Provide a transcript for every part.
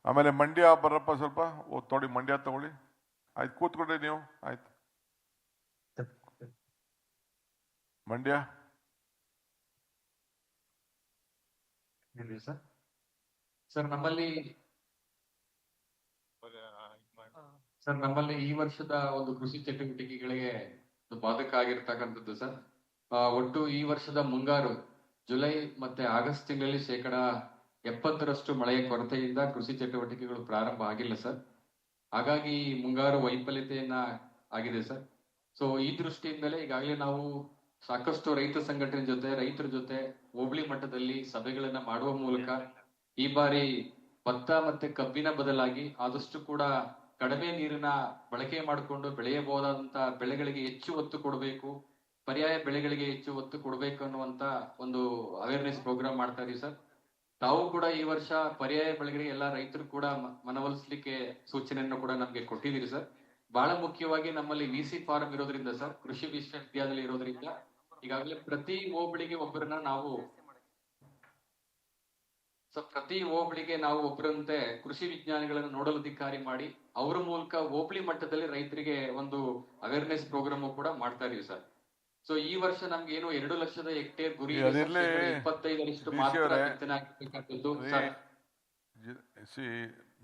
ಆಮೇಲೆ ಮಂಡ್ಯ ಬರಪ್ಪ ಸ್ವಲ್ಪ ತೊಡಿ ಮಂಡ್ಯ ತಗೊಳ್ಳಿ. ಆಯ್ತು ಕೂತ್ಕೊಡ್ರಿ ನೀವು. ಆಯ್ತು ಮಂಡ್ಯ ಸರ್. ಸರ್ ನಮ್ಮಲ್ಲಿ ಈ ವರ್ಷದ ಒಂದು ಕೃಷಿ ಚಟುವಟಿಕೆಗಳಿಗೆ ಬಾಧಕ ಆಗಿರ್ತಕ್ಕಂಥದ್ದು ಸರ್. ಒಟ್ಟು ಈ ವರ್ಷದ ಮುಂಗಾರು ಜುಲೈ ಮತ್ತೆ ಆಗಸ್ಟ್ ತಿಂಗಳಲ್ಲಿ 70% ಮಳೆಯ ಕೊರತೆಯಿಂದ ಕೃಷಿ ಚಟುವಟಿಕೆಗಳು ಪ್ರಾರಂಭ ಆಗಿಲ್ಲ ಸರ್. ಹಾಗಾಗಿ ಮುಂಗಾರು ವೈಫಲ್ಯತೆಯನ್ನ ಆಗಿದೆ ಸರ್. ಸೊ ಈ ದೃಷ್ಟಿಯಿಂದಲೇ ಈಗಾಗಲೇ ನಾವು ಸಾಕಷ್ಟು ರೈತ ಸಂಘಟನೆ ಜೊತೆ ರೈತರ ಜೊತೆ ಹೋಬಳಿ ಮಟ್ಟದಲ್ಲಿ ಸಭೆಗಳನ್ನ ಮಾಡುವ ಮೂಲಕ ಈ ಬಾರಿ ಭತ್ತ ಮತ್ತೆ ಕಬ್ಬಿನ ಬದಲಾಗಿ ಆದಷ್ಟು ಕೂಡ ಕಡಿಮೆ ನೀರಿನ ಬಳಕೆ ಮಾಡಿಕೊಂಡು ಬೆಳೆಯಬಹುದಾದಂತ ಬೆಳೆಗಳಿಗೆ ಹೆಚ್ಚು ಒತ್ತು ಕೊಡಬೇಕು, ಪರ್ಯಾಯ ಬೆಳೆಗಳಿಗೆ ಹೆಚ್ಚು ಒತ್ತು ಕೊಡಬೇಕು ಅನ್ನುವಂತ ಒಂದು ಅವೇರ್ನೆಸ್ ಪ್ರೋಗ್ರಾಮ್ ಮಾಡ್ತಾ ಇದೀವಿ ಸರ್. ತಾವು ಕೂಡ ಈ ವರ್ಷ ಪರ್ಯಾಯ ಬೆಳೆಗಳಿಗೆ ಎಲ್ಲಾ ರೈತರು ಕೂಡ ಮನವೊಲಿಸಲಿಕ್ಕೆ ಸೂಚನೆಯನ್ನು ಕೂಡ ನಮ್ಗೆ ಕೊಟ್ಟಿದ್ದೀರಿ ಸರ್. ಬಹಳ ಮುಖ್ಯವಾಗಿ ನಮ್ಮಲ್ಲಿ ವಿಸಿ ಫಾರ್ಮ್ ಇರೋದ್ರಿಂದ ಸರ್, ಕೃಷಿ ವಿಶ್ವವಿದ್ಯಾಲಯ ಇರೋದ್ರಿಂದ ಈಗಾಗಲೇ ಪ್ರತಿ ಹೋಬಳಿಗೆ ಒಬ್ಬರನ್ನ ನಾವು ಒಬ್ಬರಂತೆ ಕೃಷಿ ವಿಜ್ಞಾನಿಗಳನ್ನು ನೋಡಲ್ ಅಧಿಕಾರಿ ಮಾಡಿ ಅವರ ಮೂಲಕ ಹೋಬಳಿ ಮಟ್ಟದಲ್ಲಿ ರೈತರಿಗೆ ಒಂದು ಅವೇರ್ನೆಸ್ ಪ್ರೋಗ್ರಾಮ್ ಕೂಡ ಮಾಡ್ತಾ ಇದೀವಿ ಸರ್. ಸೊ ಈ ವರ್ಷ ನಮ್ಗೆ ಏನು 2 ಲಕ್ಷದ ಹೆಕ್ಟೇರ್ ಗುರಿ 25% ಮಾತ್ರ ಬಿತ್ತನೆ ಆಗಬೇಕಾದದ್ದು ಸರ್.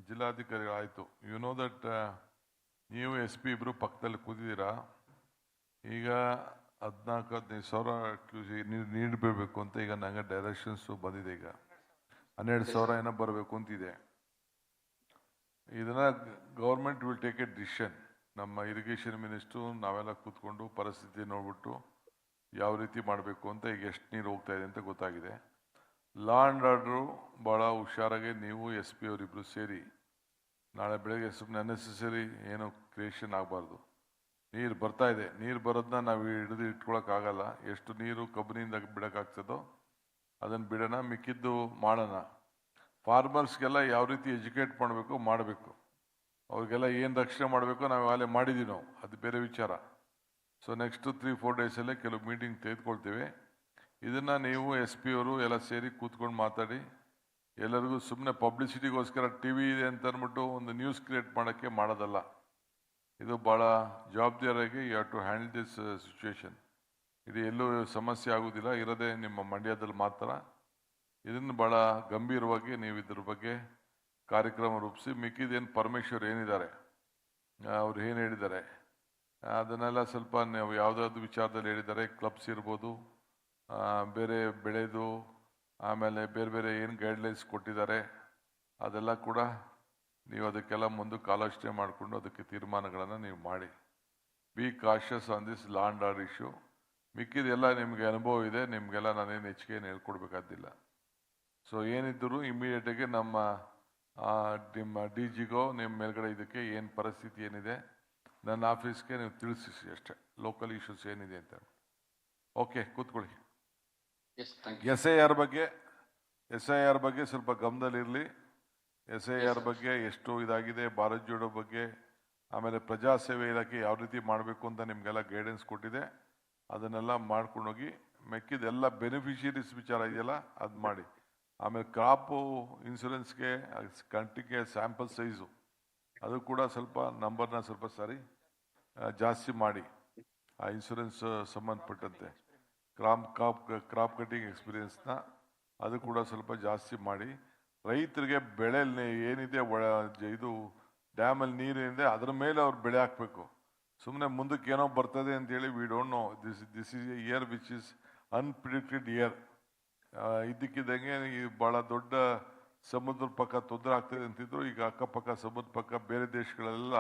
ಜಿಲ್ಲಾಧಿಕಾರಿ ಆಯ್ತು. ಯು ನೋ ದಟ್ ನೀವು SP ಇಬ್ರು ಪಕ್ಕದಲ್ಲಿ ಕೂತಿದ್ದೀರಾ. ಈಗ 14-15 ಸಾವಿರ ನೀಡಬೇಕು ಅಂತ ಈಗ ನಂಗೆ ಡೈರೆಕ್ಷನ್ಸ್ ಬಂದಿದೆ. ಈಗ 12,000 ಏನೋ ಬರಬೇಕು ಅಂತಿದೆ. ಇದನ್ನ government will take A decision. ನಮ್ಮ ಇರಿಗೇಷನ್ ಮಿನಿಸ್ಟ್ರು ನಾವೆಲ್ಲ ಕೂತ್ಕೊಂಡು ಪರಿಸ್ಥಿತಿ ನೋಡ್ಬಿಟ್ಟು ಯಾವ ರೀತಿ ಮಾಡಬೇಕು ಅಂತ. ಈಗ ಎಷ್ಟು ನೀರು ಹೋಗ್ತಾ ಇದೆ ಅಂತ ಗೊತ್ತಾಗಿದೆ. ಲಾ ಆ್ಯಂಡ್ ಆರ್ಡ್ರು ಭಾಳ ಹುಷಾರಾಗಿ ನೀವು SP ಅವರಿಬ್ಬರು ಸೇರಿ ನಾಳೆ ಬೆಳಗ್ಗೆ ಸುಮ್ಮನೆ ಅನ್ನೆಸೆಸರಿ ಏನು ಕ್ರಿಯೇಷನ್ ಆಗಬಾರ್ದು. ನೀರು ಬರ್ತಾ ಇದೆ, ನೀರು ಬರೋದನ್ನ ನಾವು ಹಿಡಿದು ಇಟ್ಕೊಳಕ್ಕಾಗಲ್ಲ. ಎಷ್ಟು ನೀರು ಕಬ್ಬಿನಿಂದ ಬಿಡೋಕ್ಕಾಗ್ತದೋ ಅದನ್ನು ಬಿಡೋಣ, ಮಿಕ್ಕಿದ್ದು ಮಾಡೋಣ. ಫಾರ್ಮರ್ಸ್ಗೆಲ್ಲ ಯಾವ ರೀತಿ ಎಜುಕೇಟ್ ಮಾಡಬೇಕು, ಅವ್ರಿಗೆಲ್ಲ ಏನು ರಕ್ಷಣೆ ಮಾಡಬೇಕು ನಾವು ಅಲ್ಲೇ ಮಾಡಿದ್ದೀವಿ ನಾವು, ಅದು ಬೇರೆ ವಿಚಾರ. ಸೊ ನೆಕ್ಸ್ಟ್ 3-4 ಡೇಸಲ್ಲೇ ಕೆಲವು ಮೀಟಿಂಗ್ ತೆಗೆದುಕೊಳ್ತೀವಿ. ಇದನ್ನು ನೀವು SP ಅವರು ಎಲ್ಲ ಸೇರಿ ಕೂತ್ಕೊಂಡು ಮಾತಾಡಿ ಎಲ್ಲರಿಗೂ ಸುಮ್ಮನೆ ಪಬ್ಲಿಸಿಟಿಗೋಸ್ಕರ TV ಇದೆ ಅಂತ ಅಂದ್ಬಿಟ್ಟು ಒಂದು ನ್ಯೂಸ್ ಕ್ರಿಯೇಟ್ ಮಾಡೋಕ್ಕೆ ಮಾಡೋದಲ್ಲ. ಇದು ಭಾಳ ಜವಾಬ್ದಾರಿಯಾಗಿ you have to handle this situation. ಇದು ಎಲ್ಲೂ ಸಮಸ್ಯೆ ಆಗೋದಿಲ್ಲ, ಇರೋದೇ ನಿಮ್ಮ ಮಂಡ್ಯದಲ್ಲಿ ಮಾತ್ರ. ಇದನ್ನು ಭಾಳ ಗಂಭೀರವಾಗಿ ನೀವು ಇದ್ರ ಬಗ್ಗೆ ಕಾರ್ಯಕ್ರಮ ರೂಪಿಸಿ, ಮಿಕ್ಕಿದೇನು ಪರಮೇಶ್ವರ್ ಏನಿದ್ದಾರೆ ಅವ್ರು ಏನು ಹೇಳಿದ್ದಾರೆ ಅದನ್ನೆಲ್ಲ ಸ್ವಲ್ಪ ನೀವು ಯಾವುದಾದ್ರು ವಿಚಾರದಲ್ಲಿ ಹೇಳಿದ್ದಾರೆ. ಕ್ಲಬ್ಸ್ ಇರ್ಬೋದು, ಬೇರೆ ಬೆಳೆದು, ಆಮೇಲೆ ಬೇರೆ ಬೇರೆ ಏನು ಗೈಡ್ಲೈನ್ಸ್ ಕೊಟ್ಟಿದ್ದಾರೆ ಅದೆಲ್ಲ ಕೂಡ ನೀವು ಅದಕ್ಕೆಲ್ಲ ಮುಂದಕ್ಕೆ ಆಲೋಚನೆ ಮಾಡಿಕೊಂಡು ಅದಕ್ಕೆ ತೀರ್ಮಾನಗಳನ್ನು ನೀವು ಮಾಡಿ. Be cautious on this law and order issue. ಮಿಕ್ಕಿದೆಲ್ಲ ನಿಮಗೆ ಅನುಭವ ಇದೆ, ನಿಮಗೆಲ್ಲ ನಾನೇನು ಹೆಚ್ಚಿಗೆ ಏನು ಹೇಳ್ಕೊಡ್ಬೇಕಾದಿಲ್ಲ. ಸೊ ಏನಿದ್ದರೂ ಇಮಿಡಿಯೇಟಾಗಿ ನಿಮ್ಮ DGಗೋ ನಿಮ್ಮ ಮೇಲ್ಗಡೆ ಇದಕ್ಕೆ ಏನು ಪರಿಸ್ಥಿತಿ ಏನಿದೆ ನನ್ನ ಆಫೀಸ್ಗೆ ನೀವು ತಿಳಿಸಿ ಅಷ್ಟೇ, ಲೋಕಲ್ ಇಶ್ಯೂಸ್ ಏನಿದೆ ಅಂತ. ಓಕೆ, ಕೂತ್ಕೊಳ್ಳಿ. SIR ಬಗ್ಗೆ ಸ್ವಲ್ಪ ಗಮನದಲ್ಲಿರಲಿ. SIR ಬಗ್ಗೆ ಎಷ್ಟು ಇದಾಗಿದೆ, ಭಾರತ್ ಜೋಡೋ ಬಗ್ಗೆ, ಆಮೇಲೆ ಪ್ರಜಾಸೇವೆ ಇಲಾಖೆ ಯಾವ ರೀತಿ ಮಾಡಬೇಕು ಅಂತ ನಿಮಗೆಲ್ಲ ಗೈಡೆನ್ಸ್ ಕೊಟ್ಟಿದೆ. ಅದನ್ನೆಲ್ಲ ಮಾಡ್ಕೊಂಡೋಗಿ ಮೆಕ್ಕಿದೆಲ್ಲ ಬೆನಿಫಿಷಿಯರೀಸ್ ವಿಚಾರ ಇದೆಯಲ್ಲ ಅದು ಮಾಡಿ. ಆಮೇಲೆ ಕ್ರಾಪು ಇನ್ಶೂರೆನ್ಸ್ಗೆ ಕಂಟಿಗೆ ಸ್ಯಾಂಪಲ್ ಸೈಜು ಅದು ಕೂಡ ಸ್ವಲ್ಪ ನಂಬರ್ನ ಸ್ವಲ್ಪ ಜಾಸ್ತಿ ಮಾಡಿ. ಆ ಇನ್ಶೂರೆನ್ಸ್ ಸಂಬಂಧಪಟ್ಟಂತೆ ಕ್ರಾಪ್ ಕಟಿಂಗ್ ಎಕ್ಸ್ಪೀರಿಯನ್ಸ್ನ ಅದು ಕೂಡ ಸ್ವಲ್ಪ ಜಾಸ್ತಿ ಮಾಡಿ. ರೈತರಿಗೆ ಬೆಳೆ ಏನಿದೆ ಇದು ಡ್ಯಾಮಲ್ಲಿ ನೀರೇನಿದೆ ಅದ್ರ ಮೇಲೆ ಅವ್ರು ಬೆಳೆ ಹಾಕಬೇಕು. ಸುಮ್ಮನೆ ಮುಂದಕ್ಕೆ ಏನೋ ಬರ್ತದೆ ಅಂತೇಳಿ we don't know. This is a year which is unpredicted year. ಇದ್ದಕ್ಕಿದ್ದಂಗೆ ಈ ಭಾಳ ದೊಡ್ಡ ಸಮುದ್ರ ಪಕ್ಕ ತೊಂದರೆ ಆಗ್ತದೆ ಅಂತಿದ್ರು. ಈಗ ಅಕ್ಕಪಕ್ಕ ಸಮುದ್ರ ಪಕ್ಕ ಬೇರೆ ದೇಶಗಳೆಲ್ಲ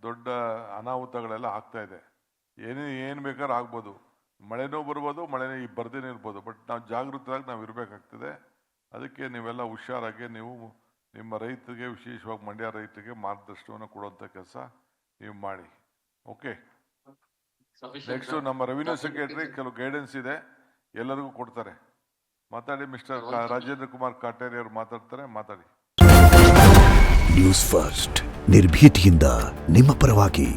ದೊಡ್ಡ ಅನಾಹುತಗಳೆಲ್ಲ ಆಗ್ತಾ ಇದೆ. ಏನು ಬೇಕಾದ್ರೂ ಆಗ್ಬೋದು, ಮಳೆನೂ ಬರ್ಬೋದು, ಮಳೆನೇ ಬರ್ದೇನೆ ಇರ್ಬೋದು. ಬಟ್ ನಾವು ಜಾಗೃತರಾಗಿ ನಾವು ಇರಬೇಕಾಗ್ತದೆ. ಅದಕ್ಕೆ ನೀವೆಲ್ಲ ಹುಷಾರಾಗಿ ನೀವು ನಿಮ್ಮ ರೈತರಿಗೆ, ವಿಶೇಷವಾಗಿ ಮಂಡ್ಯ ರೈತರಿಗೆ ಮಾರ್ಗದರ್ಶನವನ್ನು ಕೊಡುವಂಥ ಕೆಲಸ ನೀವು ಮಾಡಿ. ಓಕೆ, ನೆಕ್ಸ್ಟ್ ನಮ್ಮ ರೆವಿನ್ಯೂ ಸೆಕ್ರೆಟರಿ ಕೆಲವು ಗೈಡೆನ್ಸ್ ಇದೆ, ಎಲ್ಲರಿಗೂ ಕೊಡ್ತಾರೆ. ಮಾತಾಡಿ. ಮಿಸ್ಟರ್ ರಾಜೇಂದ್ರ ಕುಮಾರ್ ಕಾಟೇರಿ ಅವರು ಮಾತಾಡ್ತಾರೆ, ಮಾತಾಡಿ. ನ್ಯೂಸ್ ಫಸ್ಟ್, ನಿರ್ಭೀತಿಯಿಂದ ನಿಮ್ಮ ಪರವಾಗಿ.